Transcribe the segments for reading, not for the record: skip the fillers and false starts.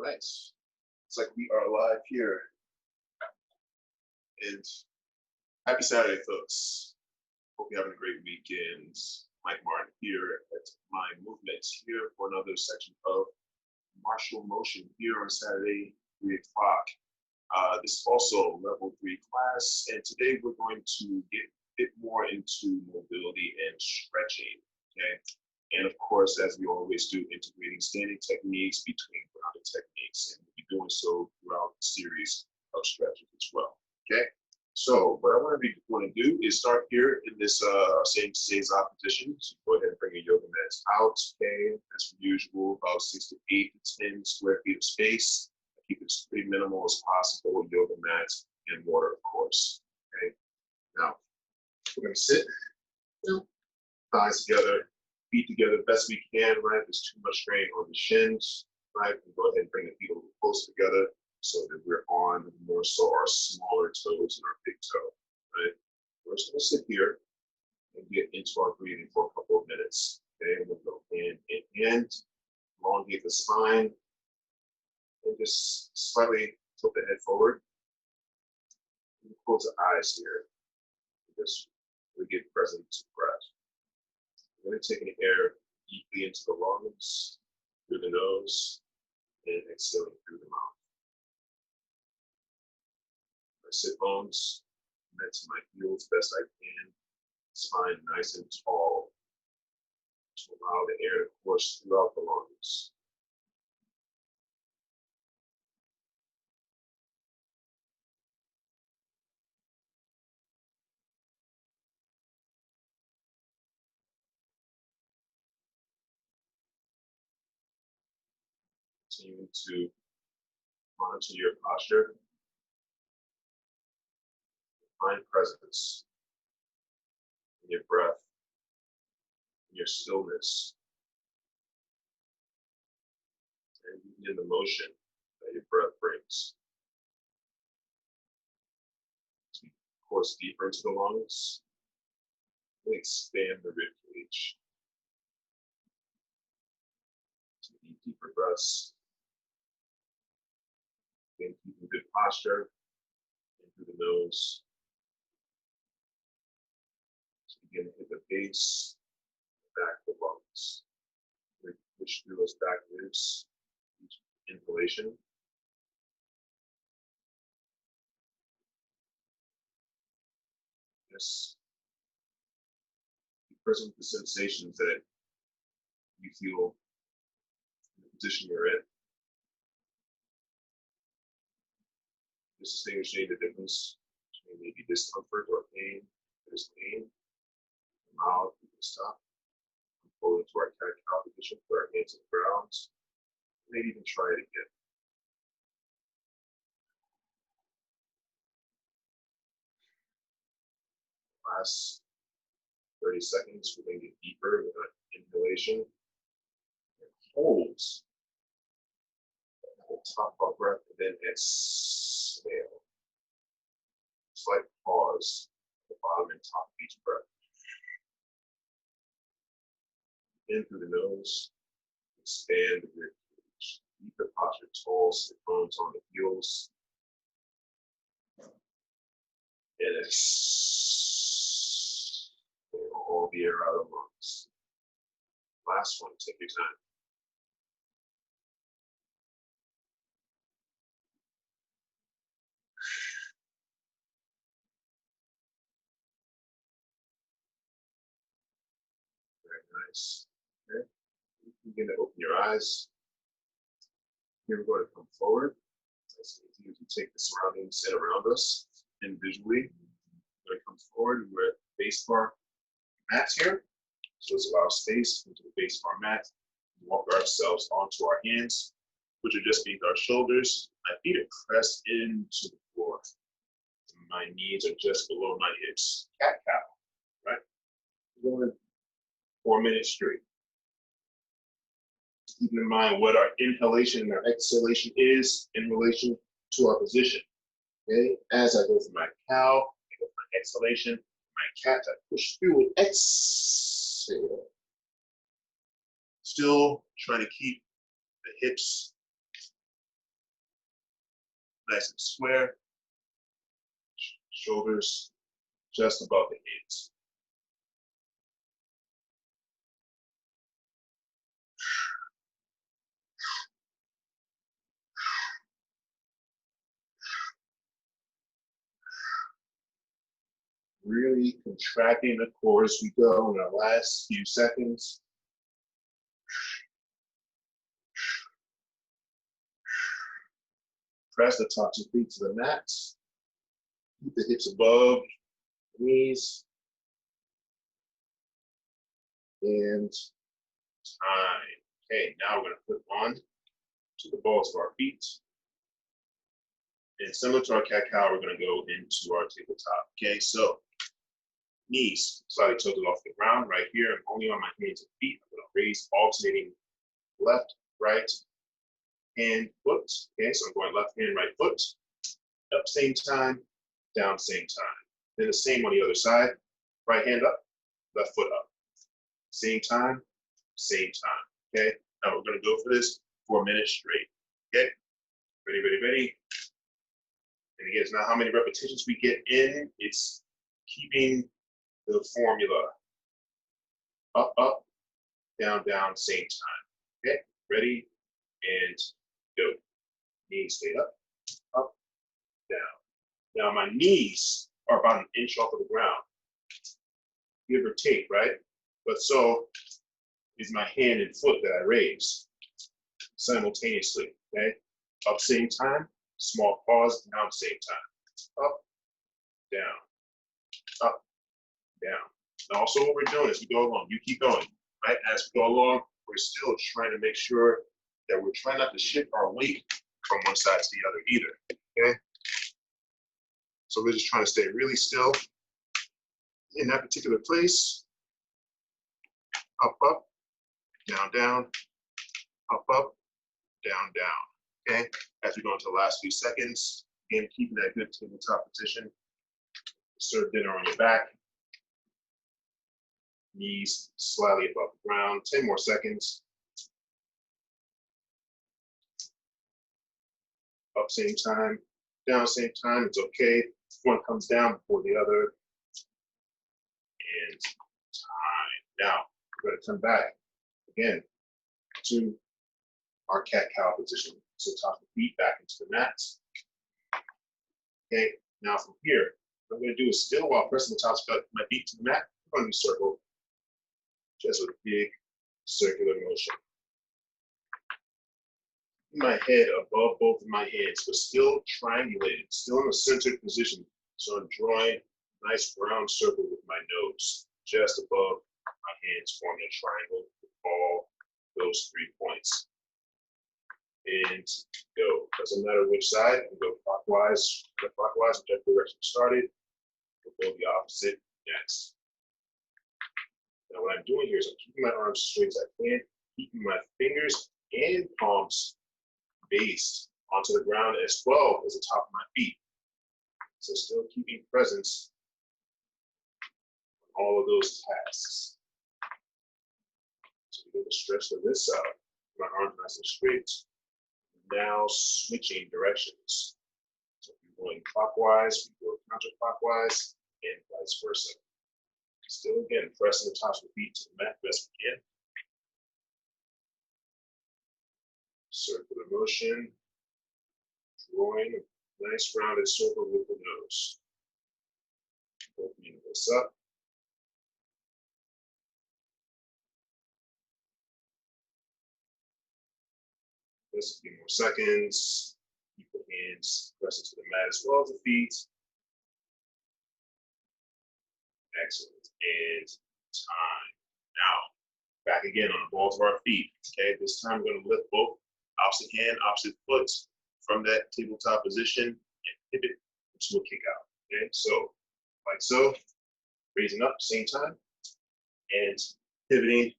right. It's like we are live here. And happy Saturday, folks. Hope you're having a great weekend. Mike Martin here at My Movement here for another section of martial motion here on Saturday, 3 o'clock. This is also level 3 class, and today we're going to get a bit more into mobility and stretching, okay? And of course, as we always do, integrating standing techniques between grounded techniques, and we'll be doing so throughout the series of stretches as well, okay? So what I want to do is start here in this same Seiza position. So go ahead and bring your yoga mats out, okay? As usual, about 6 to 8 to 10 square feet of space. Keep it as pretty minimal as possible, yoga mats and water, of course, okay? Now, we're gonna sit, thighs together, feet together best we can, right? There's too much strain on the shins, right? And go ahead and bring the feet a little closer together so that we're on more so our smaller toes and our big toe, right? We're just gonna sit here and get into our breathing for a couple of minutes, okay? We'll go hand in hand, elongate the spine, and just slightly tilt the head forward. And close the eyes here. Just really get present to the breath. We're going to take in air deeply into the lungs, through the nose, and exhaling through the mouth. My sit bones met to my heels best I can. Spine nice and tall to allow the air to course throughout the lungs. Continue to monitor your posture, find presence in your breath, in your stillness, and in the motion that your breath brings. To course deeper into the lungs, and expand the rib cage. Take deeper breaths. Again, keeping good posture in through the nose. So begin to hit the base, back of the lungs. Push through those back ribs, each inhalation. Just be present with the sensations that you feel in the position you're in. Just distinguishing the difference between maybe discomfort or pain. If there's pain, mild, we can stop. Pull into our cat-cow position, put our hands on the ground. Maybe even try it again. Last 30 seconds, we're going to get deeper with an inhalation. And hold at the top of our breath, and then exhale. Slight pause at the bottom and top of each breath. In through the nose, expand the rib cage. Keep the posture tall, sit bones on the heels. And exhale all the air out of the lungs. Last one, take your time. Very nice. Okay. You can begin to open your eyes. Here we're going to come forward. As we take the surroundings in around us individually. We're going to come forward and we're at the base of our mats here. So let's allow space into the base of our mat. Walk ourselves onto our hands, which are just beneath our shoulders. My feet are pressed into the floor. My knees are just below my hips. Cat-cow, right? We're going 4 minutes straight. Keep in mind what our inhalation and our exhalation is in relation to our position. Okay, as I go for my cow, I go for my exhalation, my cat, I push through and exhale. Still trying to keep the hips nice and square. Shoulders just above the hips. Really contracting the core as we go in our last few seconds. Press the tops of feet to the mat. Keep the hips above the knees. And time. Okay, now we're going to put on to the balls of our feet. And similar to our cat-cow, we're going to go into our tabletop. Okay, so knees slightly tilted off the ground right here. I'm only on my hands and feet. I'm going to raise alternating left, right, hand, foot. Okay, so I'm going left hand, right foot. Up same time, down same time. Then the same on the other side. Right hand up, left foot up. Same time, same time. Okay, now we're going to go for this for a minute straight. Okay, ready, ready, ready. And again, it's not how many repetitions we get in, it's keeping the formula up, up, down, down, same time. Okay, ready, and go. Knees stay up, down. Now my knees are about an inch off of the ground, give or take, right? But so is my hand and foot that I raise simultaneously, okay? Up same time, small pause, down same time. Up, down, up, down. And also what we're doing as we go along, you keep going, right? As we go along, we're still trying to make sure that we're trying not to shift our weight from one side to the other either, okay? So we're just trying to stay really still in that particular place. Up, up, down, down, up, down, down, okay? As we go into the last few seconds, again, keeping that good tabletop position. Serve dinner on your back. Knees slightly above the ground. 10 more seconds. Up same time, down same time, it's okay. One comes down before the other. And time. Now, we're gonna come back again to our cat-cow position. So top the feet back into the mat. Okay, now from here, what I'm gonna do is still while pressing the tops of my feet to the mat, I'm gonna circle just with a big circular motion. My head above both of my hands, but still triangulated, still in a centered position. So I'm drawing a nice round circle with my nose, just above my hands, forming a triangle with all those 3 points. And go. Doesn't matter which side, you can go clockwise, counterclockwise, whichever direction you started. We'll go the opposite next. Now what I'm doing here is I'm keeping my arms straight as I can, keeping my fingers and palms based onto the ground as well as the top of my feet. So still keeping presence on all of those tasks. So we're going to stretch to this side. My arms nice and straight. Now switching directions. So if you're going clockwise, we go counterclockwise, and vice versa. Still again, pressing the tops of the feet to the mat best we can. Circular motion, drawing a nice rounded circle with the nose. Opening this up. Just a few more seconds. Keep the hands pressing to the mat as well as the feet. Excellent. And time. Now, back again on the balls of our feet. Okay, this time we're going to lift both opposite hand, opposite foot from that tabletop position and pivot into a kick out. Okay, so like so, raising up same time and pivoting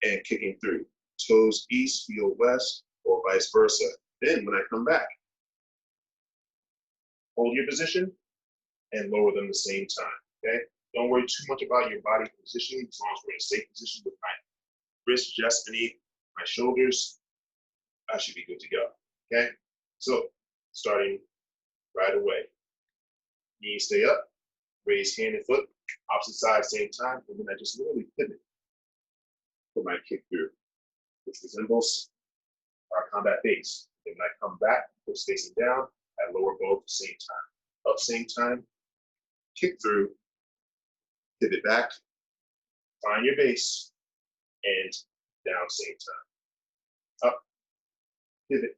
and kicking through. Toes east, heel west, or vice versa. Then when I come back, hold your position and lower them the same time. Okay, don't worry too much about your body position as long as we're in a safe position with my wrists just beneath my shoulders. I should be good to go. Okay, so starting right away. Knees stay up, raise hand and foot, opposite side, same time, and then I just literally pivot for my kick through, which resembles our combat base. And when I come back, foot facing down, I lower both at the same time. Up same time, kick through, pivot back, find your base, and down same time. Up, pivot,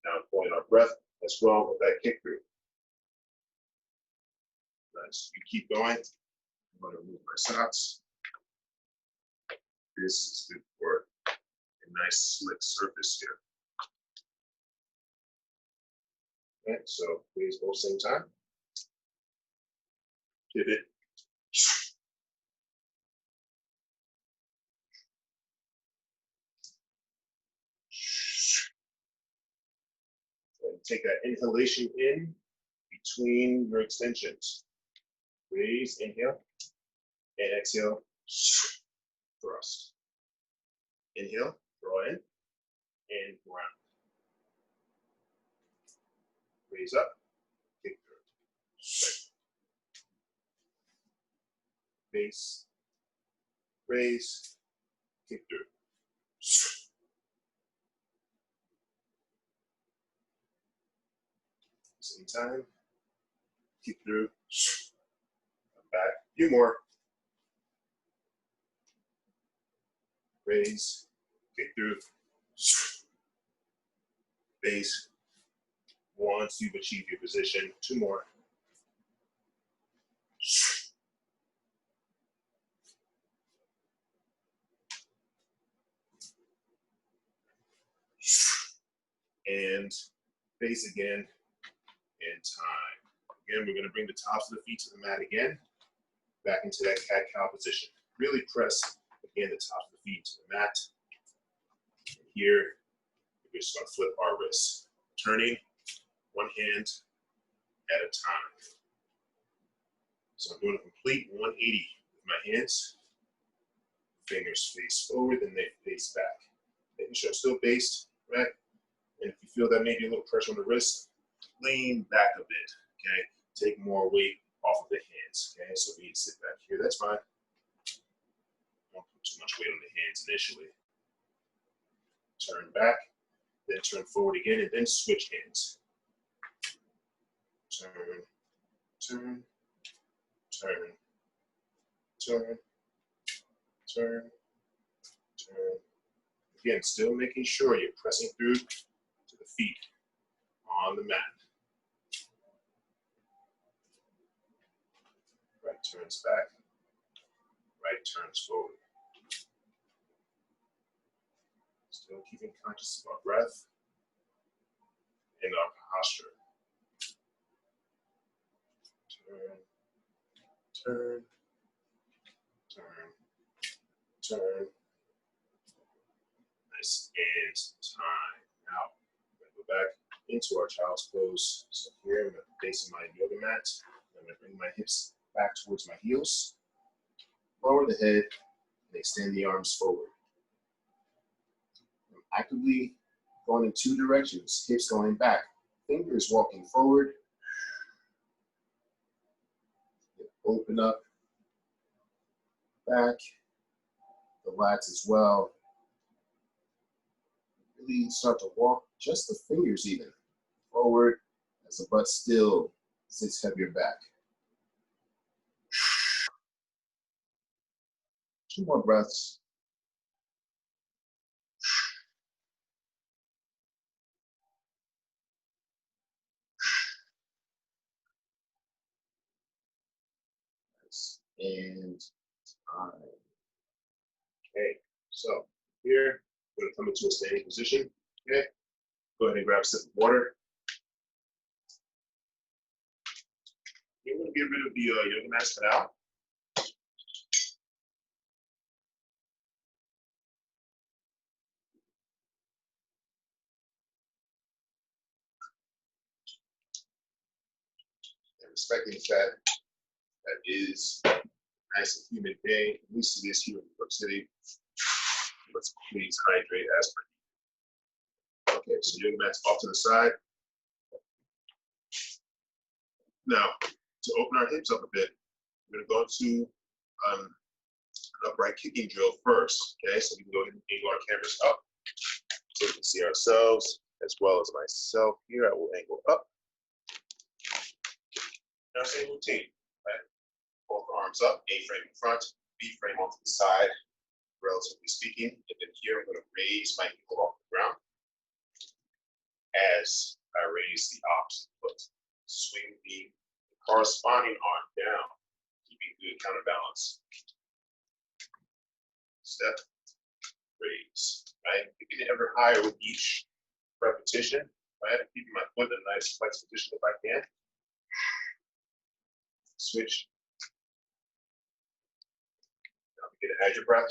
down, pulling our breath as well with that kick through. Nice. You keep going. I'm going to remove my socks. This is good for a nice slick surface here. Okay, so please both same time. Pivot. And take that inhalation in between your extensions. Raise, inhale, and exhale, thrust. Inhale, draw in, and ground. Raise up, kick through. Base, raise, kick through. Same time, kick through, come back, a few more. Raise, kick through, base. Once you've achieved your position, 2 more. And base again, and time. Again, we're going to bring the tops of the feet to the mat again, back into that cat-cow position. Really press, again, the tops of the feet to the mat. And here, we're just going to flip our wrists, turning one hand at a time. So I'm doing a complete 180 with my hands. Fingers face forward, then they face back. Making sure I'm still based, right? And if you feel that maybe a little pressure on the wrist, lean back a bit, okay? Take more weight off of the hands, okay? So if you need to sit back here, that's fine. Don't put too much weight on the hands initially. Turn back, then turn forward again, and then switch hands. Turn, turn, turn, turn, turn, turn. Again, still making sure you're pressing through to the feet on the mat. Right turns back, right turns forward. Still keeping conscious of our breath and our posture. Turn, turn, turn, turn. Nice, and time. Now, I'm going to go back into our child's pose. So here, I'm going to face my yoga mat. I'm going to bring my hips back towards my heels. Lower the head and extend the arms forward. I'm actively going in 2 directions. Hips going back. Fingers walking forward. Open up, back, the lats as well. Really start to walk just the fingers even forward as the butt still sits heavier back. 2 more breaths. Nice. And time. Okay, so here, we're going to come into a standing position. Okay, go ahead and grab a sip of water. You're going to get rid of the yoga mat for now. And respecting the fact that is a nice and humid day, at least it is here in New York City. Let's please hydrate as per. Okay, so yoga mat's off to the side. Now, to open our hips up a bit, we're going to go to an upright kicking drill first. Okay, so we can go ahead and angle our cameras up so we can see ourselves as well as myself here. I will angle up. Now, same routine, right? Both arms up, A frame in front, B frame onto the side, relatively speaking. And then here, I'm going to raise my heel off the ground as I raise the opposite foot. Swing the corresponding arm down, keeping good counterbalance. Step, raise, right? Getting ever higher with each repetition, right? Keeping my foot in a nice flex position if I can. Switch. Now begin to add your breath.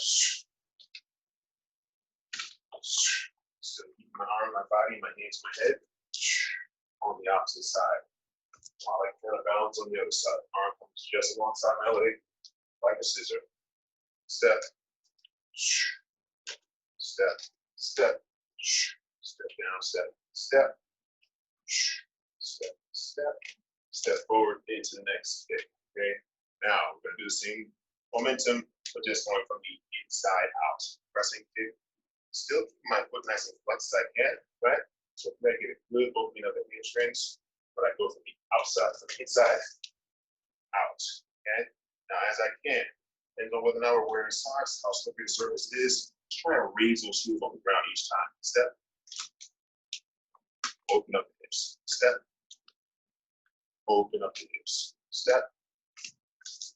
Still keeping my arm, my body, my hands, my head on the opposite side. While I kind of balance on the other side. Arm comes just alongside my leg, like a scissor. Step, step, step, step down, step, step, step, step, step forward into the next kick. Okay. Now we're going to do the same momentum, but just going from the inside out. Pressing kick. Still keeping my foot nice and flexed as I can, right? So I'm going to get a good opening of the hamstrings, but I go from the outside to the inside, out. Okay. Now as I can, depending on whether or not we're wearing socks, how slippery the surface is, just try to raise those heels off the ground each time. Step. Open up the hips. Step. Open up the hips. Step.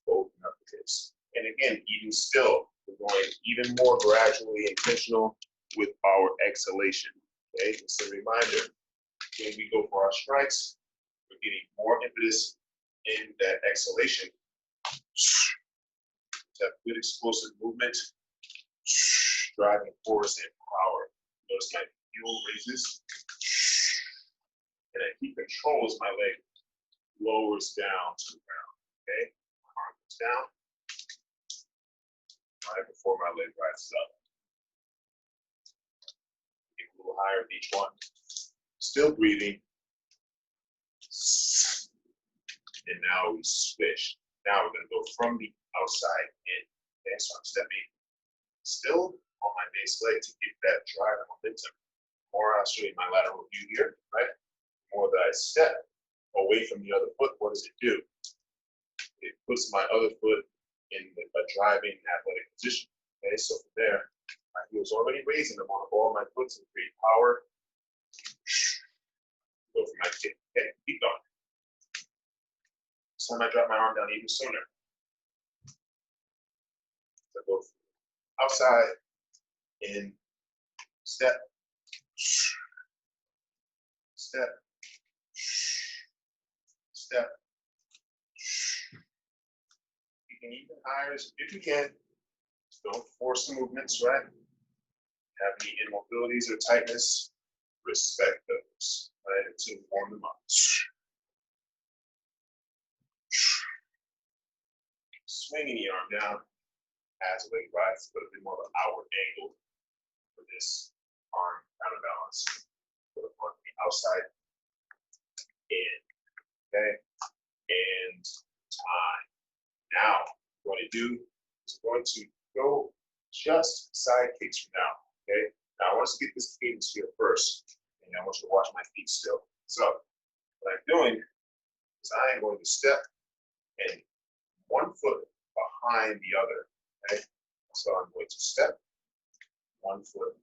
Open up the hips. And again, even still, we're going even more gradually intentional with our exhalation. Okay, just a reminder, when we go for our strikes, we're getting more impetus in that exhalation. To have good explosive movement, driving force and power. Notice my heel raises, and I keep control as my leg lowers down to the ground. Okay, my arm goes down right before my leg rises up. Get a little higher with each one. Still breathing. And now we switch. Now we're going to go from the outside in. Okay, so I'm stepping still on my base leg to get that drive and momentum. More I'll show you my lateral view here, right? The more that I step away from the other foot, what does it do? It puts my other foot in a driving athletic position. Okay, so from there, my heel's already raising them on all my foot to create power. Go for my kick. Okay, keep going. This time I drop my arm down even sooner. So go outside, in, step, step, step. You can even higher if you can. Don't force the movements, right? Have any immobilities or tightness, respect those, right? To warm them up. Swinging the arm down as the leg rises, but a bit more of an outward angle for this arm counterbalance. Put it on the outside, in, okay? And time. Now, what I'm going to do is I'm going to go just side kicks for now, okay? Now, I want us to get this cadence here first, and I want you to watch my feet still. So, what I'm doing is I am going to step and one foot behind the other, okay? So I'm going to step one foot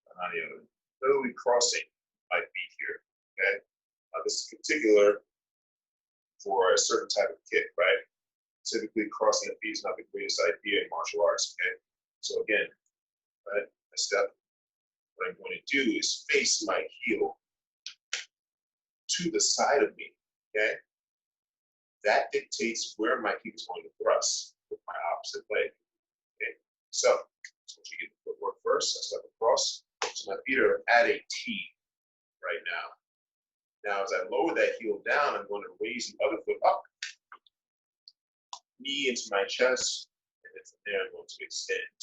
behind the other, literally crossing my feet here, okay? This is particular for a certain type of kick, right? Typically, crossing the feet is not the greatest idea in martial arts, okay? So again, right, I step. What I'm going to do is face my heel to the side of me, okay? That dictates where my kick is going to thrust with my opposite leg, okay? So once you get the footwork first, I step across. So my feet are at a T right now. Now, as I lower that heel down, I'm going to raise the other foot up, knee into my chest, and then from there, I'm going to extend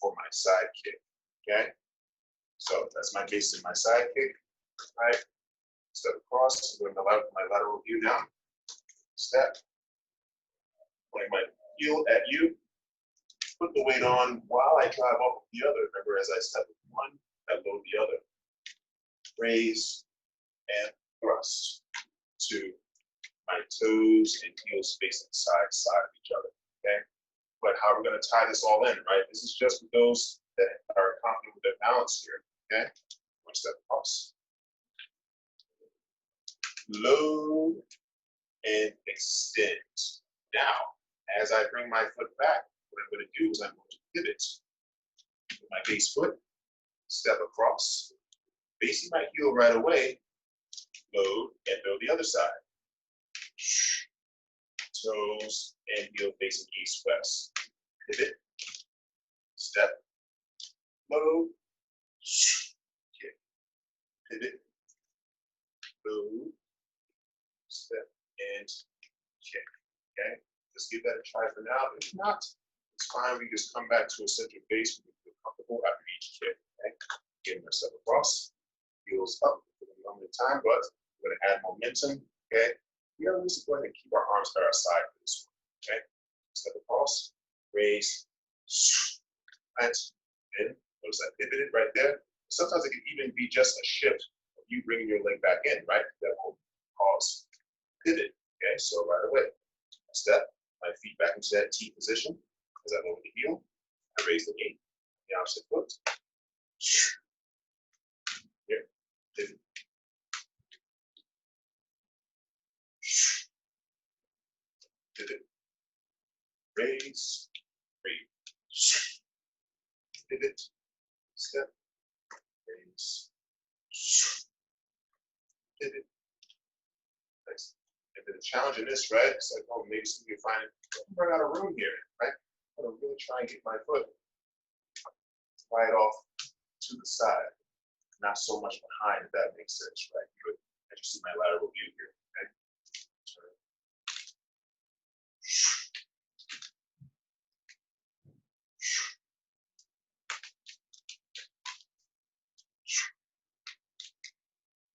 for my side kick, okay? So that's my base in my side kick, right? Step across, bring my lateral view down. Step. Point my heel at you. Put the weight on while I drive off with the other. Remember, as I step with one, I load the other. Raise and thrust to my toes and heels facing side to side of each other. Okay? But how are we going to tie this all in, right? This is just for those that are confident with their balance here. Okay? One step across. Load and extend. Now, as I bring my foot back, what I'm going to do is I'm going to pivot with my base foot, step across, facing my heel right away, load, and go the other side. Toes and heel facing east-west. Pivot, step, load, kick, pivot, load, step, and kick. Okay? Let's give that a try for now. If not, it's fine. We just come back to a center base when we feel comfortable after each kick. Okay? Getting our step across, heels up for the moment of time, but we're going to add momentum. Okay? We are going to go ahead and keep our arms by our side for this one. Okay? Step across, raise, plant, in. Notice I pivoted right there. Sometimes it can even be just a shift of you bringing your leg back in, right? That will cause pivot. Okay? So right away, step. My feet back into that T position as I lower the heel. I raise the knee, the opposite foot. Here, pivot. Pivot. Raise, raise. Pivot. Step. Raise. Pivot. Nice. And then the challenge in this, right? It's like, oh, maybe some of you find I'm running out of room here, right? I'm gonna really try and get my foot right off to the side, not so much behind, if that makes sense, right? Good. As you see my lateral view here, okay? Turn.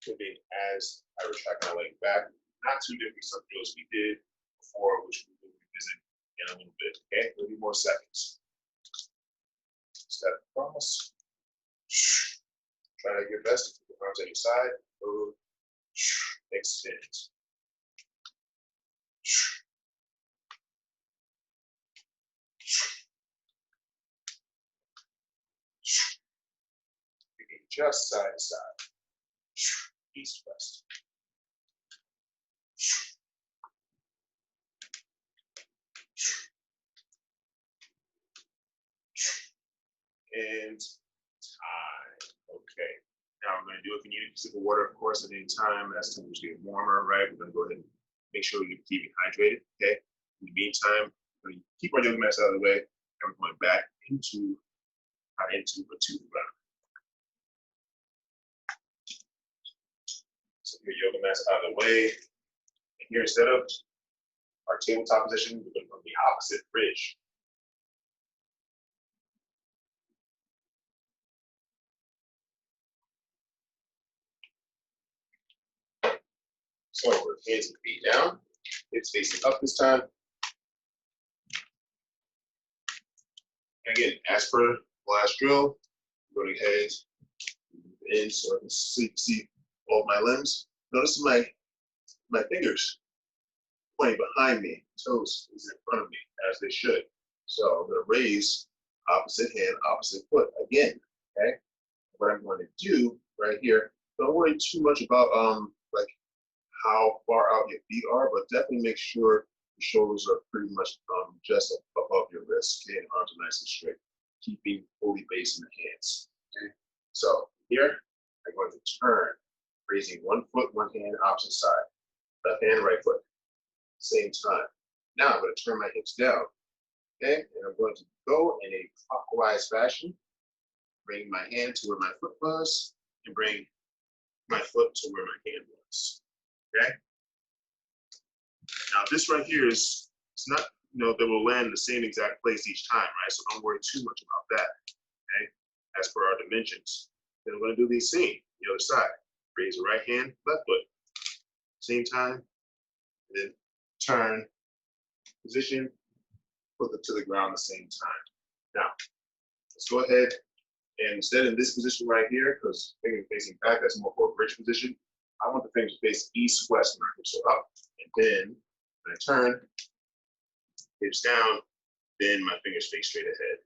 Pivoting as I retract my leg back. Not too different some drills we did before, which we will revisit in a little bit. Okay, 30 more seconds. Step across. Try to get your best to keep the arms at your side. Move. Extend. Just side to side. East, west. And time. Okay. Now we're going to do, if you need a sip of water, of course, at any time, as temperatures get warmer, right? We're going to go ahead and make sure you keep it hydrated, okay? In the meantime, we're going to keep our yoga mats out of the way, and we're going back into or to the ground. So your yoga mats out of the way. And here, instead of our tabletop position, we're going to go the opposite bridge. So we're hands and feet down. It's facing up this time. Again, as per the last drill, I'm going ahead in so I can see all of my limbs. Notice my fingers pointing behind me. Toes is in front of me, as they should. So I'm going to raise opposite hand, opposite foot again. Okay. What I'm going to do right here, don't worry too much about like how far out your feet are, but definitely make sure the shoulders are pretty much just above your wrists. Okay, and arms are nice and straight, keeping fully based in the hands. Okay. So here, I'm going to turn, raising one foot, one hand, opposite side. Left hand, right foot. Same time. Now I'm going to turn my hips down. Okay, and I'm going to go in a clockwise fashion. Bring my hand to where my foot was, and bring my foot to where my hand was. Okay. Now this right here it's not, that will land in the same exact place each time, right? So don't worry too much about that. Okay. As per our dimensions, then we're going to do the same. The other side. Raise the right hand, left foot. same time, and then turn, position, put them to the ground at the same time. Now, let's go ahead and instead in this position right here, because fingers facing back, that's more for a bridge position, I want the fingers to face east, west, and so up. And then when I turn, hips down, then my fingers face straight ahead.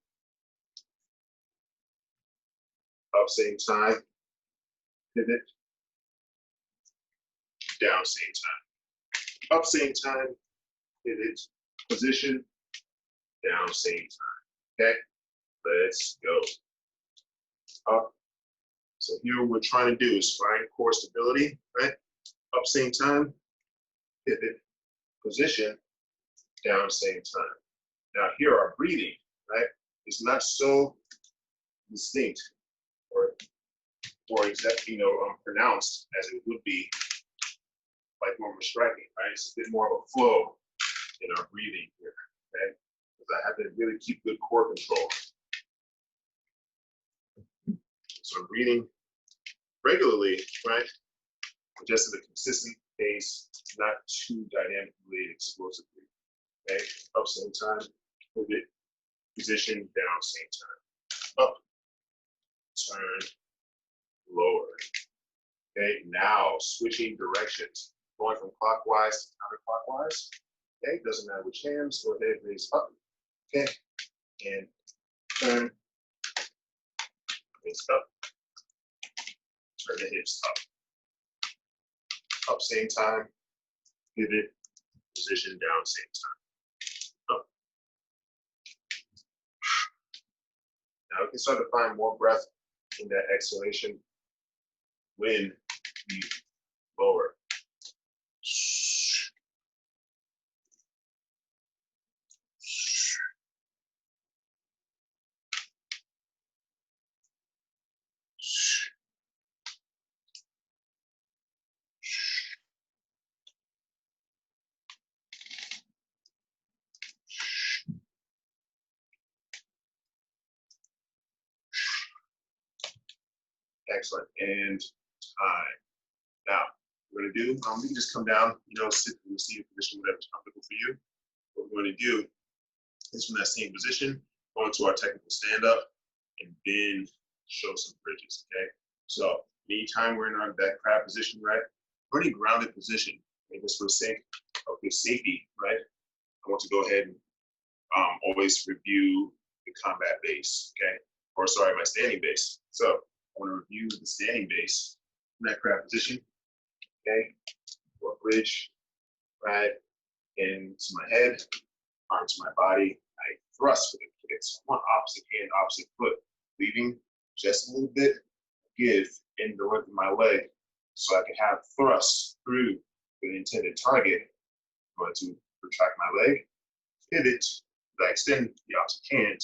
Up same time, pivot, down same time. Up same time, pivot, position, down same time. Okay, let's go. Up. So here what we're trying to do is find core stability, right? Up same time, pivot, position, down same time. Now here our breathing, right, is not so distinct or exactly, pronounced as it would be like when we're striking, right? It's a bit more of a flow in our breathing here, okay? Because I have to really keep good core control. So I'm breathing regularly, right? Just at a consistent pace, not too dynamically, explosively. Okay, up same time, pivot, position, down same time. Up, turn, lower. Okay, now switching directions, going from clockwise to counterclockwise. Okay, doesn't matter which hands, go ahead, raise up. Okay, and turn, raise up, turn the hips up. Up same time, pivot, position, down same time. Up. Now we can start to find more breath in that exhalation when we lower. Excellent. And time. Now, what we're going to do, we can just come down, sit in the seated position, whatever's comfortable for you. What we're going to do is from that same position, go into our technical stand-up, and then show some bridges, okay? So anytime we're in our back crab position, right? Pretty grounded position. I guess for the sake of good safety, right? I want to go ahead and always review the combat base, okay? Or sorry, my standing base. So I want to review the standing base in that crab position, okay? For a bridge, right? Into my head, arm to my body. I thrust with the kick. So one opposite hand, opposite foot, leaving just a little bit give in the length of my leg so I can have thrust through the intended target. I'm going to retract my leg, pivot, I extend the opposite hand,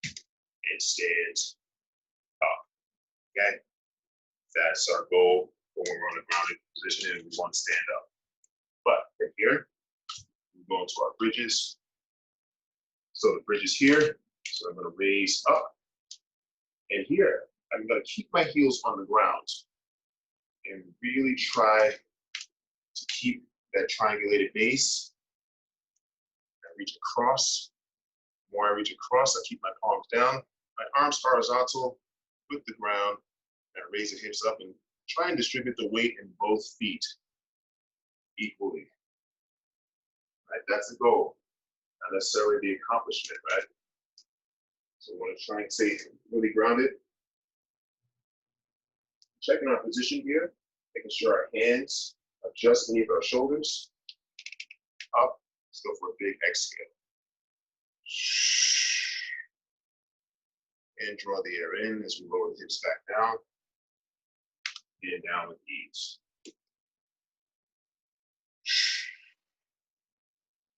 and stand up. Okay? That's our goal when we're on a grounded position and we want to stand up. But from here, we go into our bridges. So the bridge is here. So I'm going to raise up. And here, I'm going to keep my heels on the ground and really try to keep that triangulated base. I reach across. The more I reach across, I keep my palms down, my arms horizontal with the ground, and I raise the hips up and try and distribute the weight in both feet equally. Right? That's the goal, not necessarily the accomplishment, right? So I want to try and stay really grounded. Checking our position here, making sure our hands are just beneath our shoulders. Up, let's go for a big exhale. And draw the air in as we lower the hips back down. And down with ease.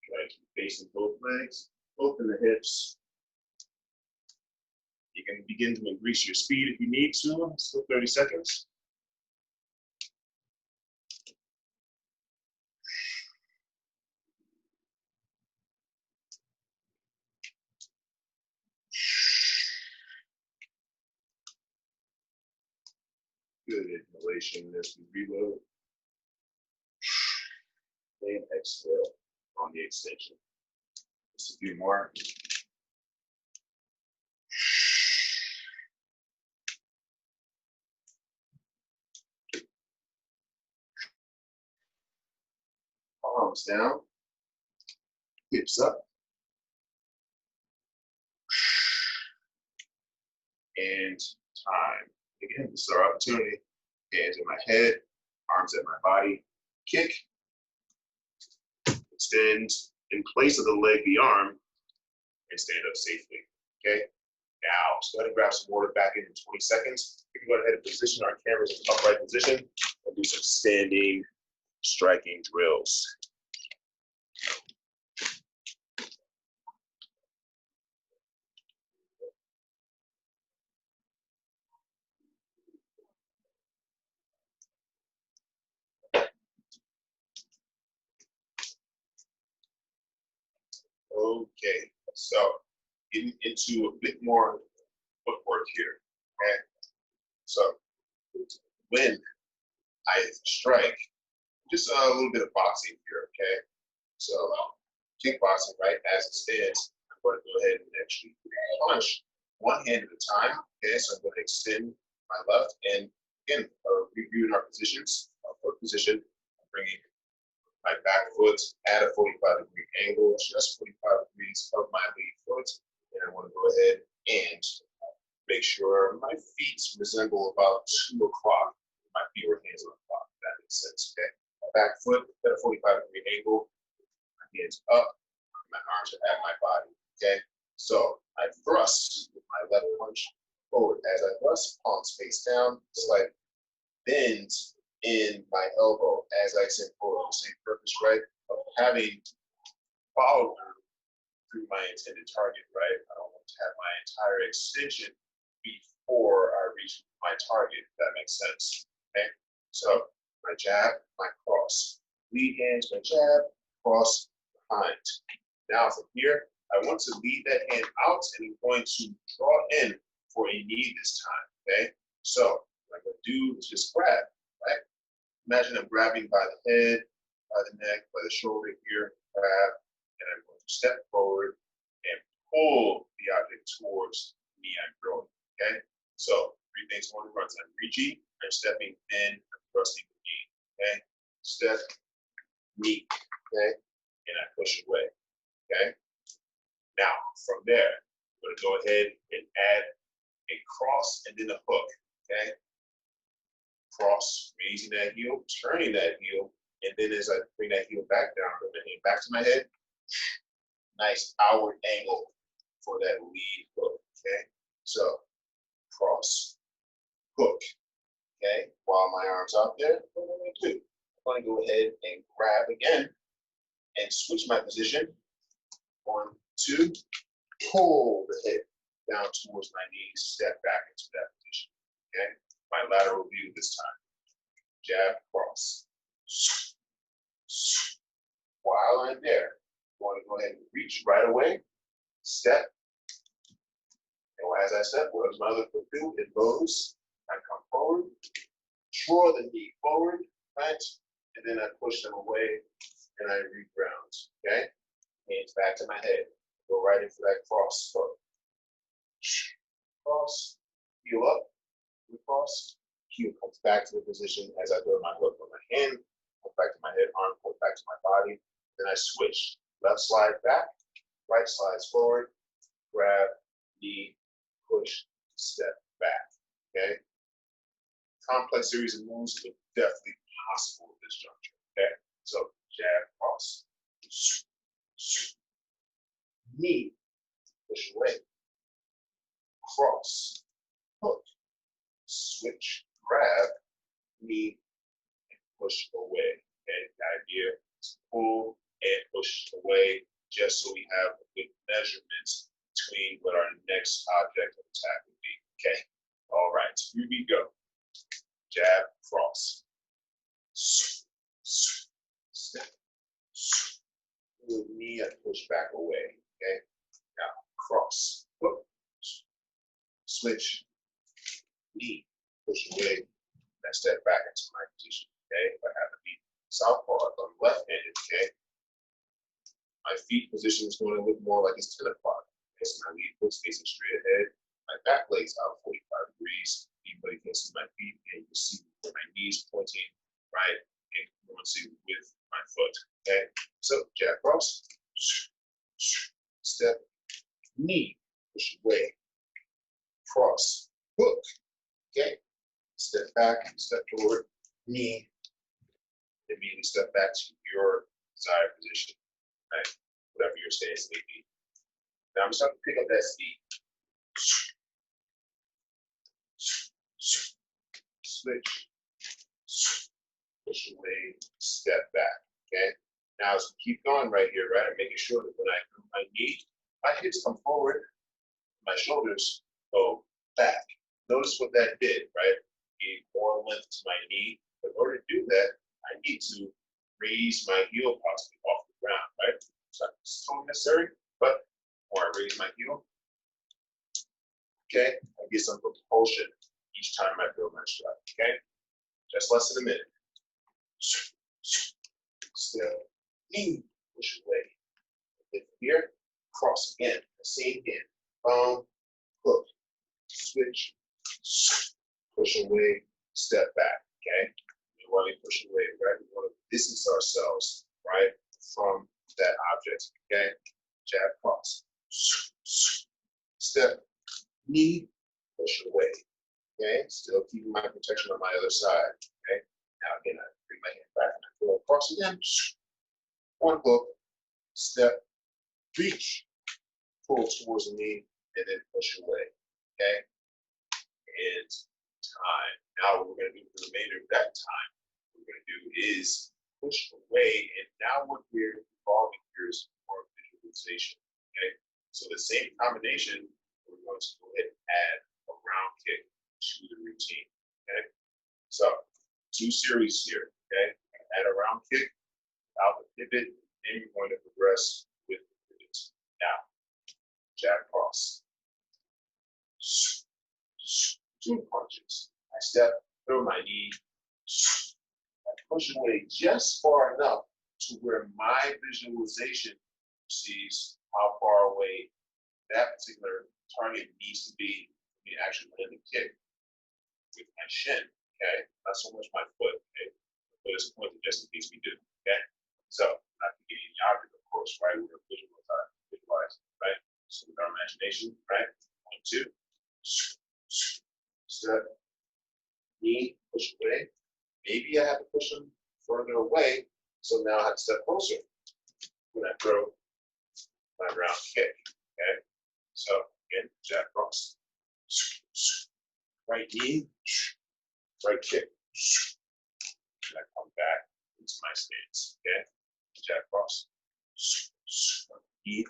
Try to keep facing both legs, open the hips. You can begin to increase your speed if you need to. Still 30 seconds. Good inhalation as we reload. And exhale on the extension. Just a few more. Palms down, hips up, and time. Again, this is our opportunity. Hands in my head, arms at my body, kick, extend in place of the leg, the arm, and stand up safely, okay? Now, let's go ahead and grab some water back in 20 seconds. We can go ahead and position our cameras in upright position and do some standing striking drills. Okay, so getting into a bit more footwork here, okay? So when I strike, just a little bit of boxing here, okay? So kickboxing, right, as it stands, I'm going to go ahead and actually punch one hand at a time, okay? So I'm going to extend my left, and again, reviewing our positions, our foot position, bringing my back foot at a 45-degree angle, just 45 degrees of my lead foot. And I want to go ahead and make sure my feet resemble about 2 o'clock. My feet or hands on the clock, if that makes sense, okay? My back foot at a 45-degree angle, my hands up, my arms are at my body, okay? So I thrust with my left punch forward. As I thrust, palms face down, slight bend in my elbow as I send forward. The same purpose, right, of having follow through my intended target, right? I don't want to have my entire extension before I reach my target, if that makes sense, okay? So my jab, my cross. Lead hands, my jab, cross, behind. Now from here, I want to lead that hand out, and I'm going to draw in for a knee this time, okay? So what I'm going to do is just grab, right? Imagine I'm grabbing by the head, by the neck, by the shoulder here, grab, and I'm going to step forward and pull the object towards me I'm throwing, okay? So 3 things going on. I'm reaching, I'm stepping in, I'm thrusting the knee, okay? Step, knee, okay? And I push away, okay? Now, from there, I'm going to go ahead and add a cross and then a hook, okay? Cross, raising that heel, turning that heel, and then as I bring that heel back down, bring the hand back to my head, nice outward angle for that lead hook, okay? So, cross, hook, okay? While my arm's out there, what am I going to do? I'm going to go ahead and grab again and switch my position. 1, 2, pull the head down towards my knees, step back into that position, okay? My lateral view this time. Jab, cross. While I'm there, I want to go ahead and reach right away, step. And as I step, what does my other foot do? It moves. I come forward, draw the knee forward, right? And then I push them away and I reground, okay? Hands back to my head. Go right into that cross foot. Cross, heel up. Cross, heel comes back to the position as I throw my hook from my hand, comes back to my head, arm comes back to my body. Then I switch. Left slide back, right slides forward, grab, knee, push, step back. Okay? Complex series of moves, but definitely possible at this juncture. Okay? So jab, cross. Knee, push away. Cross, hook. Switch, grab, knee, and push away. Okay, the idea is pull and push away just so we have a good measurement between what our next object of attack would be. Okay, all right, here we go. Jab, cross. Step. With knee and push back away. Okay, now cross, hook, switch. Knee, push away, and I step back into my position, okay? If I have a knee southpaw, if I'm left-handed, okay? My feet position is going to look more like it's 10 o'clock. Okay, so my lead foot's facing straight ahead. My back leg's out 45 degrees. Anybody can see my feet, and you can see where my knees pointing right in congruency with my foot. Okay, so jab cross, step, knee, push away, cross, hook. Okay, step back, step forward, knee, immediately step back to your desired position. Right, whatever your stance may be. Now I'm starting to pick up that speed. Switch, push away, step back. Okay. Now as we keep going right here, right, I'm making sure that when I come my knee, my hips come forward, my shoulders go back. Notice what that did, right? Gave more length to my knee. But in order to do that, I need to raise my heel possibly off the ground, right? It's not totally necessary, but when I raise my heel, okay, I get some propulsion each time I build my stride, okay? Just less than a minute. Step, knee, push away. Hit here, cross again, the same hand. Boom, hook, switch, push away, step back, okay? And while we push away, right, we want to distance ourselves, right, from that object, okay? Jab, cross, step, knee, push away. Okay, still keeping my protection on my other side. Okay, now again, I bring my hand back and I go across again. One hook, step, reach, pull towards the knee, and then push away. Okay, and time. Now, what we're going to do for the remainder of that time, what we're going to do is push away, and now what we're involving here is more visualization. Okay, so the same combination, we're going to go ahead and add a round kick to the routine. Okay, so 2 series here. Okay, add a round kick out the pivot, then you're going to progress with the pivot. Now, jab cross, 2 punches. I step, throw my knee, I push away just far enough to where my visualization sees how far away that particular target needs to be for me to actually land the kick with my shin, okay? Not so much my foot, okay? The foot is pointed just in case we do, okay? So, not to get any object, of course, right? We're visualize, right? So with our imagination, right? 1, 2, step, knee, push away. Maybe I have to push them further away, so now I have to step closer when I throw my round kick, okay? So, again, jab cross. Right knee, right kick. And I come back into my stance, okay? Jab cross. Knee,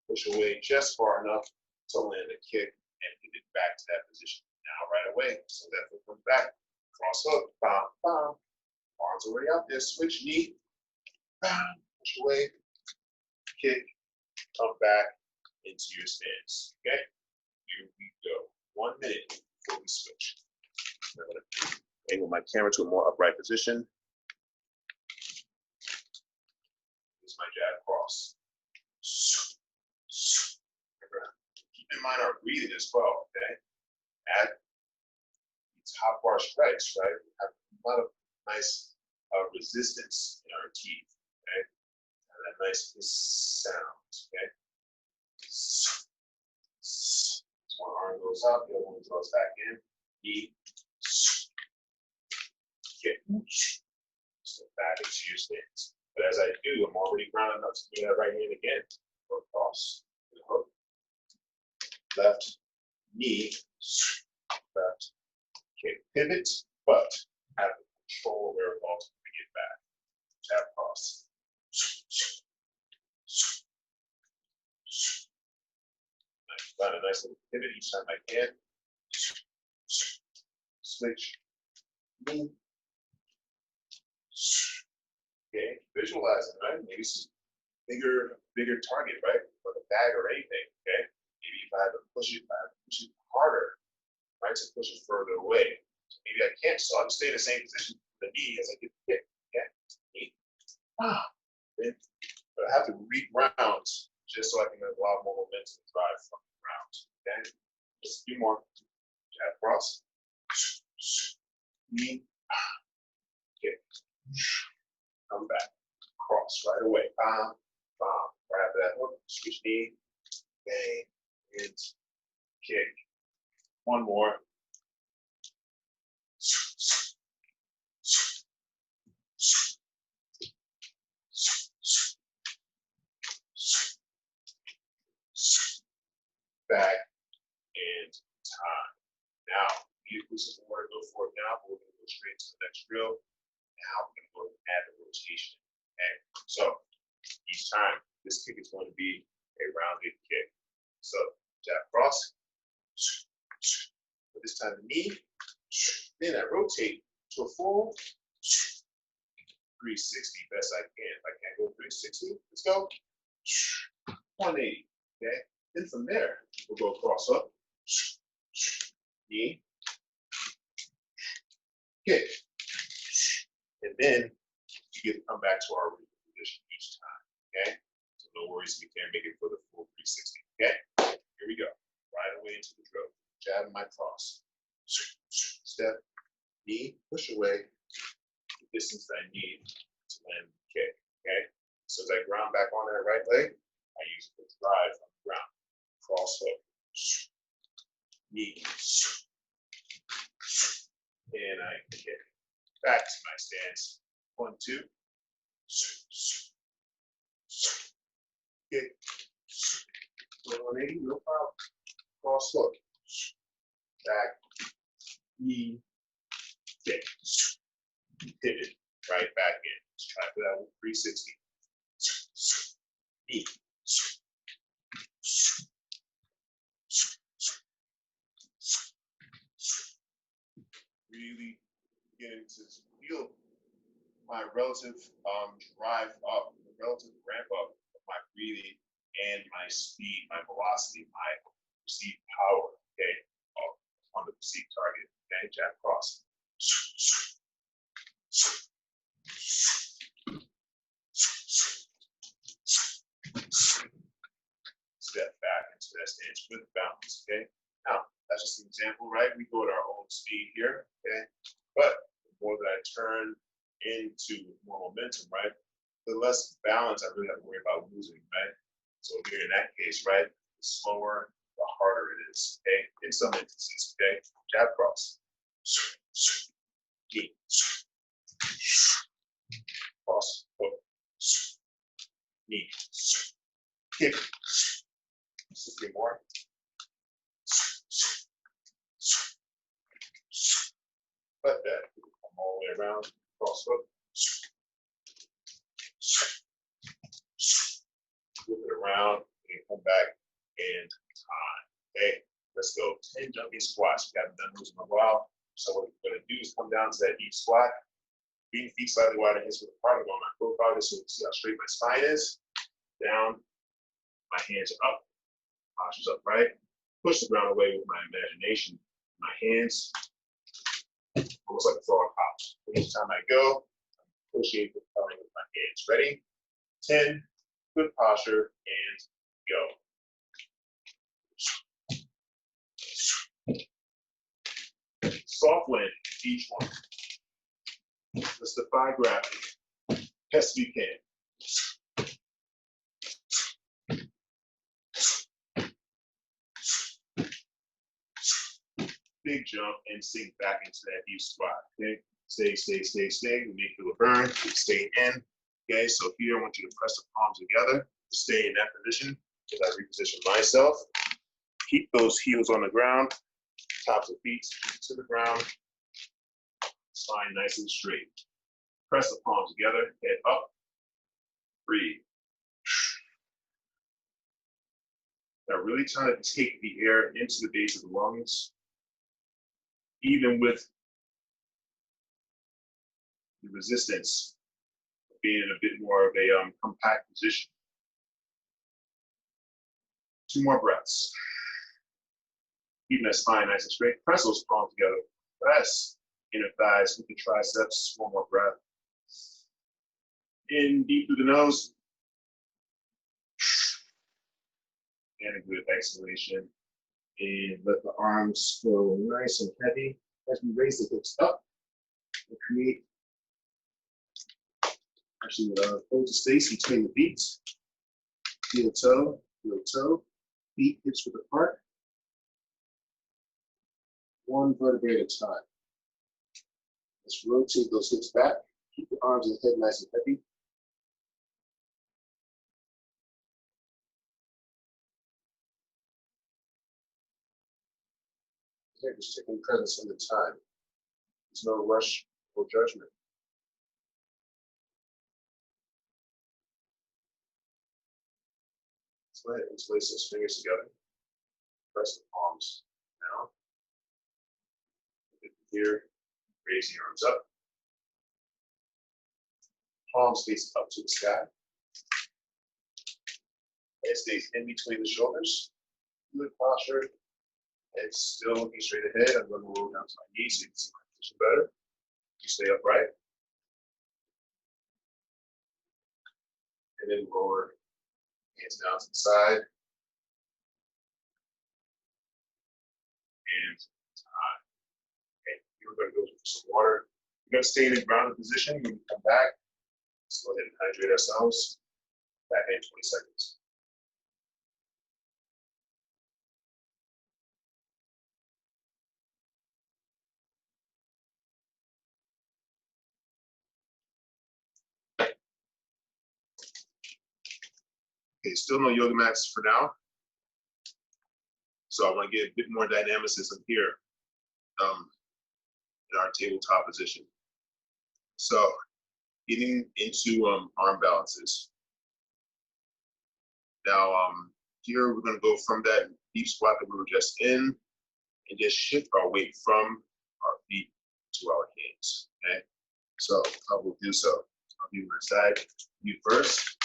push away just far enough to land a kick and get it back to that position. Now, right away, so that will come back. Cross hook, bam, bam. Arms already out there. Switch knee, bam, push away, kick, come back into your stance, okay? Here we go. 1 minute before we switch. I'm going to angle my camera to a more upright position. This is my jab cross. Keep in mind our breathing as well, okay? Add these hot bar strikes, right? We have a lot of nice resistance in our teeth, okay? And that nice sound, okay? One arm goes up, the other one goes back in. Knee, kick, step back into your stance. But as I do, I'm already grounded up to do that right hand again. Go across, hook, left, knee, left, kick, pivot, but have the control where it falls to get back. Jab cross. Find a nice little pivot each time I can. Switch. Knee. Okay, visualize it, right? Maybe some bigger target, right? For the bag or anything, okay? Maybe if I have to push it, harder, right? To push it further away. So maybe I can't, so I'm staying in the same position for the knee as I get the kick, okay? Then, but I have to reground just so I can have a lot more momentum to drive from the ground. Okay, just a few more. Jab cross. Knee. Okay. Come back. Cross right away. Bam. Bam. Right after that hook. Switch knee. Bang. And kick. One more. Back and time. Now, this is where to go for it now, but we're going to go straight to the next drill. Now we're going to go add the rotation. Okay, so each time this kick is going to be a rounded kick. So jab cross, but this time the knee, then I rotate to a full 360 best I can. If I can't go 360, let's go 180. Okay, then from there we'll go cross up, knee, kick, and then you get to come back to our original position each time. Okay, so no worries if you can't make it for the full 360. Okay, here we go. Right away into the drill. Jab my cross. Step, knee, push away the distance that I need to land the kick. Okay, so as I ground back on that right leg, I use the drive on the ground. Cross hook, knee, and I kick. Back to my stance. 1, 2. Kick. 180, no problem. Cross hook. Back. Knee. Kick. Pivot. Right back in. Let's try for that with 360. Knee. Really getting to feel my relative drive up, the relative ramp up of my breathing and my speed, my velocity, my perceived power, okay, on the perceived target. Okay, jab cross. Step back into that stance with balance. Okay, now that's just an example, right? We go at our own speed here, okay, but the more that I turn into more momentum, right, the less balance I really have to worry about losing, right? So here in that case, right, the slower, the harder it is, okay? In some instances, okay? Jab cross. Knee. Cross, hook. Knee. Kick. Just a few more. Let that come all the way around. Cross hook. Flip it around and come back and time. Okay, let's go. 10 jumping squats. We haven't done those in a while. So what we're going to do is come down to that deep squat. Feet slightly wider, hips with a partner on my profile, just so you can see how straight my spine is. Down. My hands are up. Posture's upright. Push the ground away with my imagination. My hands, almost like a frog hops. Each time I go, I'm pushing the propelling with my hands. Ready? 10. Good posture and go. Soft landing, each one. Let's defy gravity. Best you can. Big jump and sink back into that deep squat. Okay, stay. We make it a burn. Stay in. Okay, so here I want you to press the palms together. Stay in that position as I reposition myself. Keep those heels on the ground. Tops of feet to the ground. Spine nice and straight. Press the palms together. Head up. Breathe. Now really trying to take the air into the base of the lungs, even with the resistance of being in a bit more of a compact position. 2 more breaths. Keeping that spine nice and straight. Press those palms together. Press inner thighs with the triceps. 1 more breath. In deep through the nose. And a good exhalation. And let the arms go nice and heavy as we raise the hips up and create hold the space between the feet. Heel toe, feet hips width apart. One vertebrae at a time. Let's rotate those hips back. Keep the arms and the head nice and heavy. Okay, just taking presence in the time. There's no rush or judgment. Let's go ahead and place those fingers together. Press the palms down. Here, raise the arms up. Palms face up to the sky. Head stays in between the shoulders. Good posture. Head still looking straight ahead. I'm going to roll down to my knees so you can see my position better. You stay upright. And then lower hands down to the side. And tie. Okay, we're going to go for some water. We're going to stay in the grounded position. When we come back, let's go ahead and hydrate ourselves. Back in 20 seconds. Okay, still no yoga mats for now. So I'm going to get a bit more dynamicism here in our tabletop position. So getting into arm balances. Now here we're going to go from that deep squat that we were just in and just shift our weight from our feet to our hands. Okay, so I will do so. I'll do my side view first.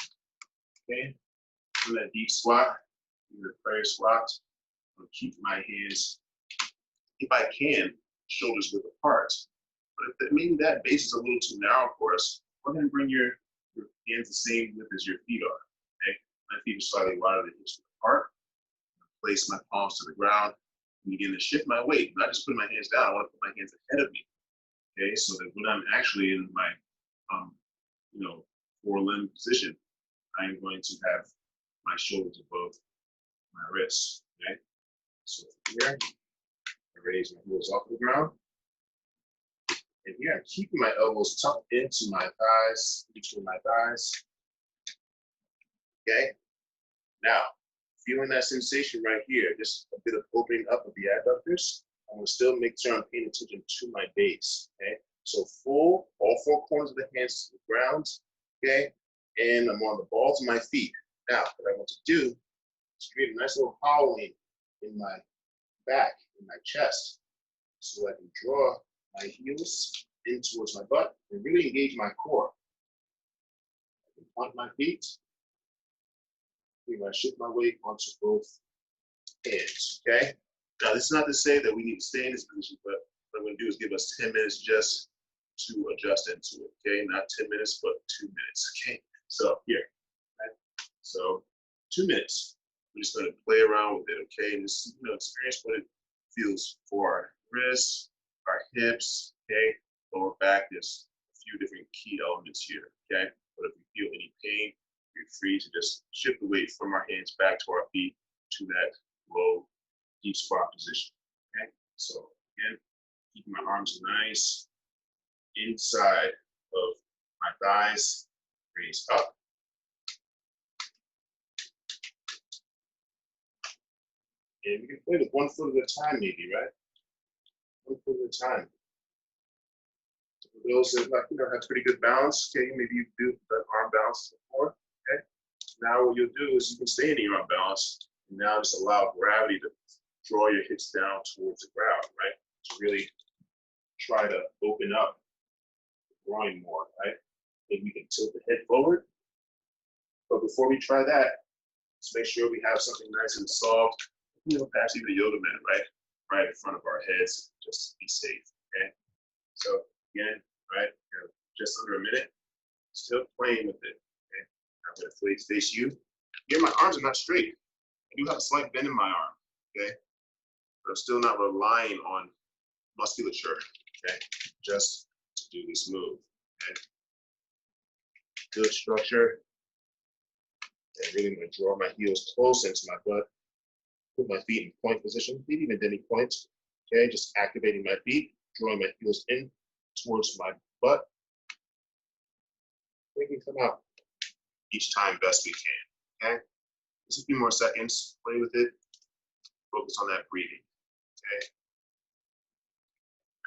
Okay, from that deep squat, do the prayer squat. I'm keep my hands, if I can, shoulders width apart. But if maybe that base is a little too narrow for us, go ahead and bring your hands the same width as your feet are. Okay, my feet are slightly wider than hips width apart. Place my palms to the ground and begin to shift my weight. Not just put my hands down. I want to put my hands ahead of me. Okay, so that when I'm actually in my four-limb position, I am going to have my shoulders above my wrists. Okay, so here I raise my heels off the ground. And here I'm keeping my elbows tucked into my thighs, between my thighs. Okay, now feeling that sensation right here, just a bit of opening up of the adductors. I'm going to still make sure I'm paying attention to my base. Okay, so full, all four corners of the hands to the ground. Okay, and I'm on the balls of my feet. Now, what I want to do is create a nice little hollowing in my back, in my chest, so I can draw my heels in towards my butt and really engage my core. I can plant my feet. I shift my weight onto both hands. Okay. Now, this is not to say that we need to stay in this position, but what I'm going to do is give us 10 minutes just to adjust into it. Okay, not 10 minutes, but 2 minutes. Okay. So here. Right? So 2 minutes. We're just going to play around with it. Okay, and just experience what it feels for our wrists, our hips. Okay, lower back. There's a few different key elements here. Okay, but if you feel any pain, you're free to just shift the weight from our hands back to our feet to that low, deep squat position. Okay, so again, keeping my arms nice inside of my thighs, raise up. And we can play with 1 foot at a time, maybe, right? 1 foot at a time. For those that have pretty good balance, okay, maybe you do that arm balance before. Okay. Now what you'll do is you can stay in the arm balance and now just allow gravity to draw your hips down towards the ground, right? To really try to open up the groin more, right? Maybe we can tilt the head forward. But before we try that, let's make sure we have something nice and soft. Perhaps even a yoga mat, right? Right in front of our heads, just to be safe, okay? So again, right, just under a minute. Still playing with it. Okay? I'm going to face you. Here, my arms are not straight. I do have a slight bend in my arm. Okay, but I'm still not relying on musculature. Okay, just to do this move. Okay, good structure. And really going to draw my heels close into my butt. Put my feet in point position, maybe even demi point. Okay, just activating my feet, drawing my heels in towards my butt. We can come out each time best we can. Okay, just a few more seconds. Play with it. Focus on that breathing. Okay,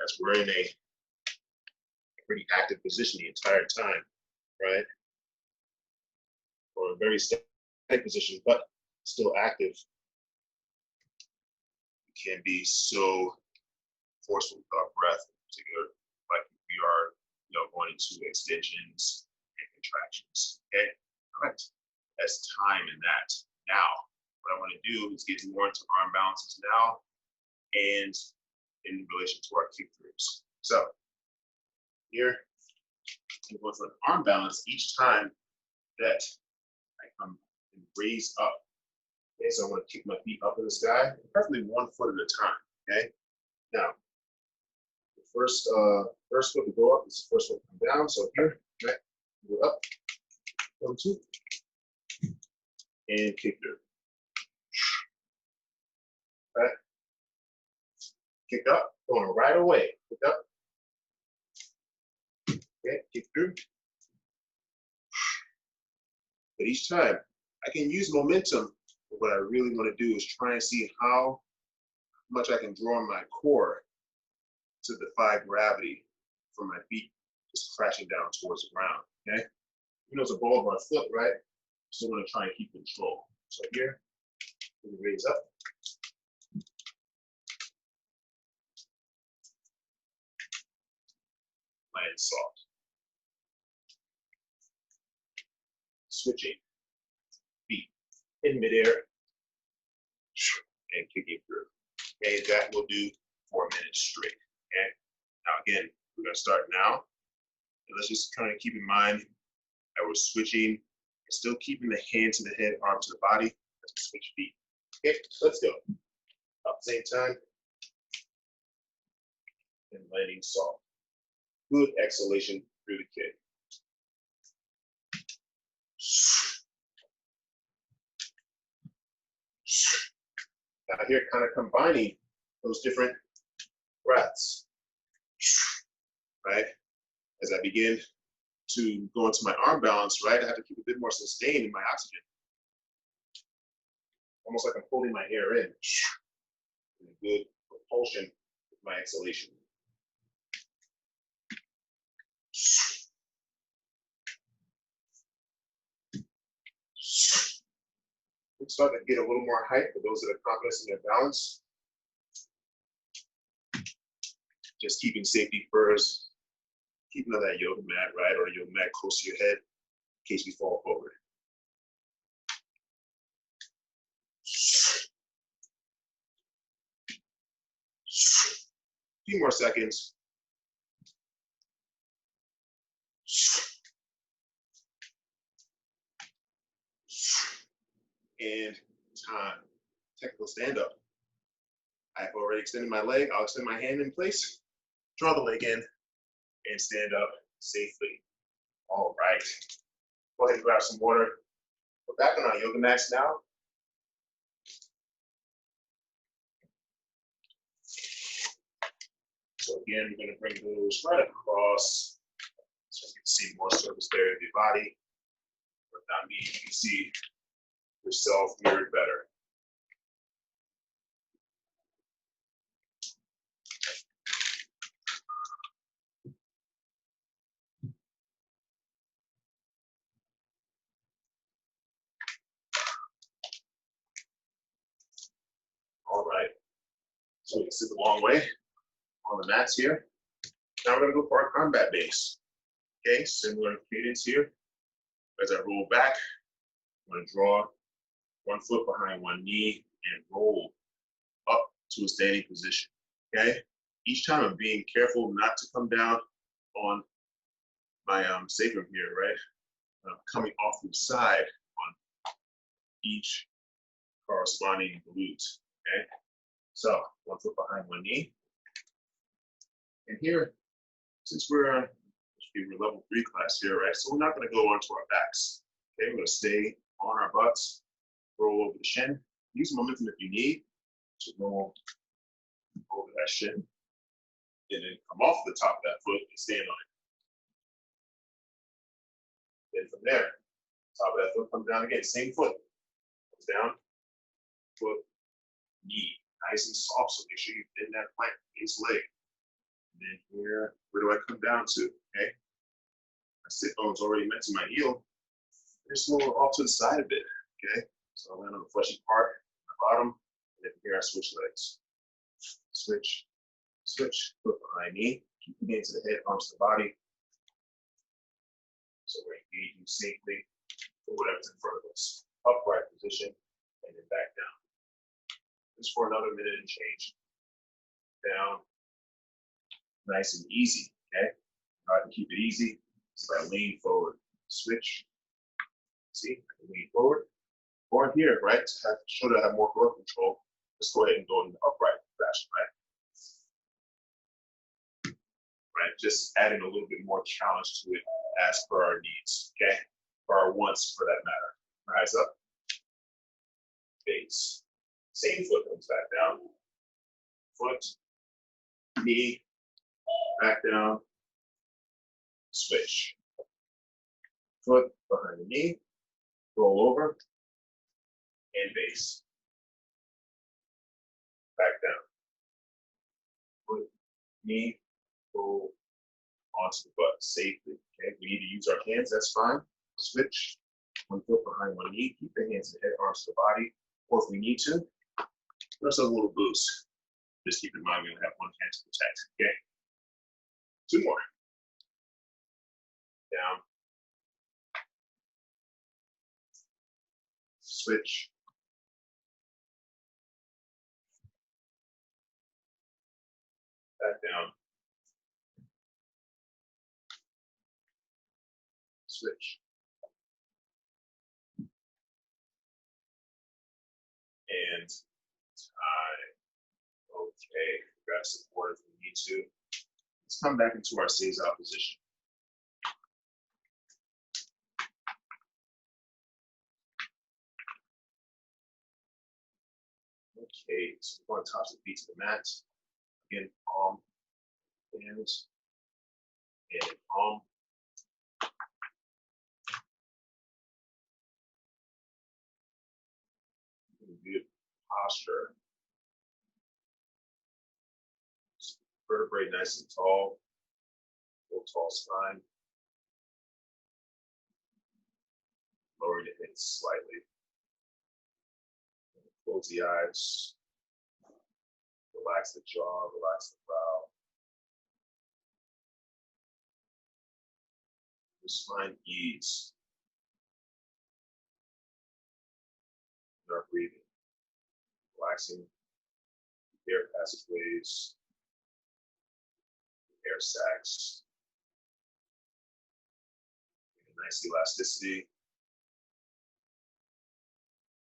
as we're in a pretty active position the entire time, right? Or a very static position, but still active. We can be so forceful with our breath, in particular, like we are, going into extensions and contractions. Okay, all right. That's time in that. Now, what I want to do is get more into arm balances now, and in relation to our kick throughs. So here, I'm going for an arm balance each time that I come and raise up. Okay, so I want to kick my feet up in the sky, preferably 1 foot at a time. Okay. Now, the first foot to go up is the first one to come down. So here, right, go up, 1, 2, and kick through. Right. Kick up, going right away. Kick up. Okay, kick through. But each time, I can use momentum. But what I really want to do is try and see how much I can draw my core to defy gravity from my feet just crashing down towards the ground. Okay? Even though it's a ball of my foot, right? Still want to try and keep control. So here, we raise up. Land soft. Switching feet in midair and kicking through. Okay, that will do 4 minutes straight. Okay. Now again, we're gonna start now. And let's just kind of keep in mind that we're switching and still keeping the hand to the head, arm to the body as we switch feet. Okay, let's go. Up the same time. And landing soft. Good exhalation through the kick. Now here, kind of combining those different breaths, right? As I begin to go into my arm balance, right, I have to keep a bit more sustained in my oxygen. Almost like I'm holding my air in. And a good propulsion with my exhalation. We start to get a little more height for those that are confident in their balance. Just keeping safety first. Keeping on that yoga mat, right, or yoga mat close to your head in case you fall forward. A few more seconds. And time. Technical stand up. I've already extended my leg. I'll extend my hand in place, draw the leg in, and stand up safely. All right. Go ahead and grab some water. We're back on our yoga mats now. So again, we're going to bring those right across so you can see more surface area of your body. Without me, you can see yourself mirrored better. All right. So we can sit the long way on the mats here. Now we're going to go for our combat base. Okay, similar cadence here. As I roll back, I'm going to draw 1 foot behind 1 knee and roll up to a standing position. Okay, each time I'm being careful not to come down on my sacrum here, right? Coming off to the side on each corresponding glute. Okay, so 1 foot behind one knee, and here, since we're level 3 class here, right? So we're not going to go onto our backs. Okay, we're going to stay on our butts, roll over the shin. Use momentum if you need to roll over that shin, and then come off the top of that foot and stand on it. Then from there, top of that foot comes down again. Same foot comes down, foot, knee, nice and soft. So make sure you bend that plank, base leg. And then here, where do I come down to? Okay, my sit bone's already met to my heel. Just a little off to the side a bit. Okay, so I land on the fleshy part, the bottom, and then here I switch legs. Switch, switch, foot behind knee. Keep the hands to the head, arms to the body. So we're engaging safely for whatever's in front of us. Upright position, and then back down. Just for another minute and change. Down. Nice and easy, okay? Try to keep it easy. So I lean forward. Switch. See, I can lean forward. Or here, right? To show that I have more growth control, let's go ahead and go in the upright fashion, right? Right, just adding a little bit more challenge to it as per our needs, okay? For our wants, for that matter. Rise up. Base. Same foot comes back down. Foot, knee, back down, switch. Foot behind the knee, roll over, and base. Back down. Foot, knee, roll onto the butt safely. Okay, we need to use our hands, that's fine. Switch. 1 foot behind one knee, keep the hands to the head, arms to the body, or if we need to, give ourselves a little boost. Just keep in mind we only have one hand to protect. Okay. 2 more. Down. Switch. Back down. Switch. And tie. Okay, grab support if we need to. Let's come back into our seize-out position. Okay, so we're going to toss the feet to the mat. Again, palm, hands, and palm. Good posture. Vertebrae nice and tall. Full tall spine. Lower the hips slightly. Close the eyes. Relax the jaw, relax the brow. Just find ease in our breathing. Relaxing the air passageways, the air sacs. A nice elasticity.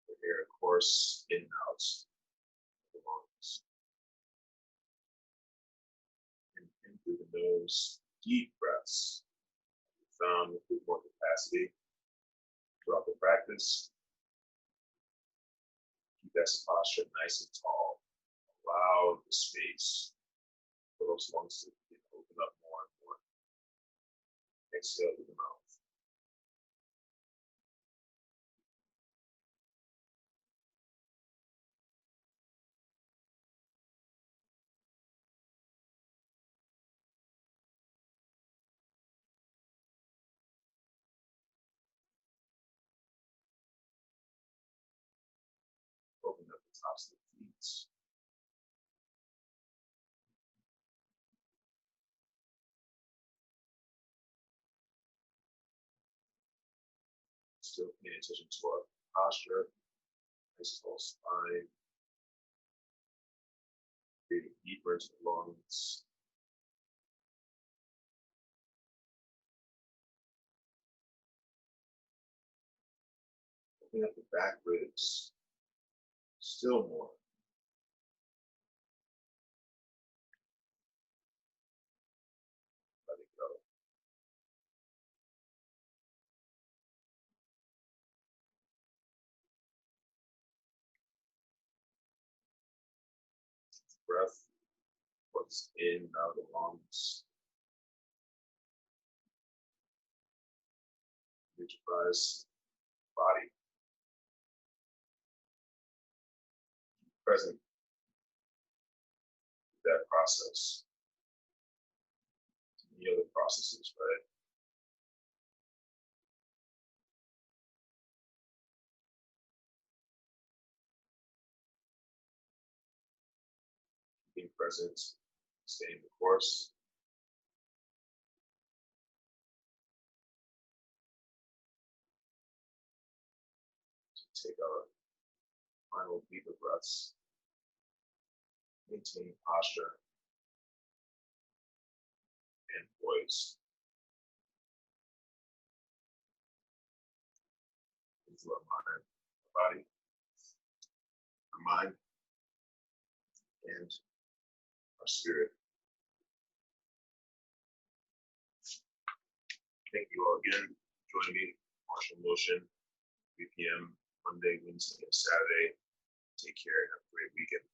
The air, of course, in and out of the lungs. In through the nose, deep breaths. Found with more capacity throughout the practice. Keep that posture nice and tall. Allow the space for those lungs to open up more and more. Exhale through the mouth. Open up the tops of the feet. Still paying attention to our posture, nice tall spine, breathing deeper into the lungs. Opening up the back ribs. Still more. Let it go. Breath. What's in and out of the lungs. Visualize body. Present. That process. Any other processes, right? Being present, staying the course. So take our final deeper breaths. Maintain posture and poise. Into our mind, our body, our mind, and our spirit. Thank you all again for joining me. Martial Motion, 3 p.m. Monday, Wednesday, and Saturday. Take care and have a great weekend.